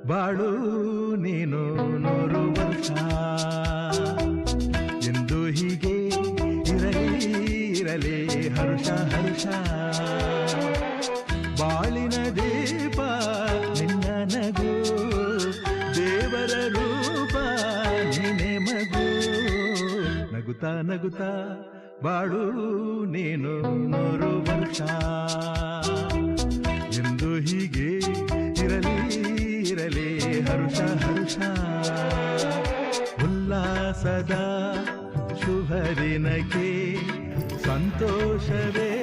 ಬಾಳು ನೀನು 100 ವರ್ಷ ಎಂದು ಹೀಗೆ ಇರಲಿ ಇರಲಿ ಹರ್ಷ ಹರ್ಷ. ಬಾಳಿನ ದೀಪ ನಿನ್ನ ನಗು, ದೇವರ ರೂಪ ನೀನೆ ಮಗು. ನಗುತ್ತಾ ನಗುತ್ತಾ ಬಾಳು ನೀನು 100 ವರ್ಷ ಎಂದು ಹೀಗೆ ಇರಲಿ ಇರಲಿ ಹರ್ಷ ಹರ್ಷ. ಉಲ್ಲಾಸದ ಶುಭ ದಿನಕ್ಕೆ ಸಂತೋಷವೇ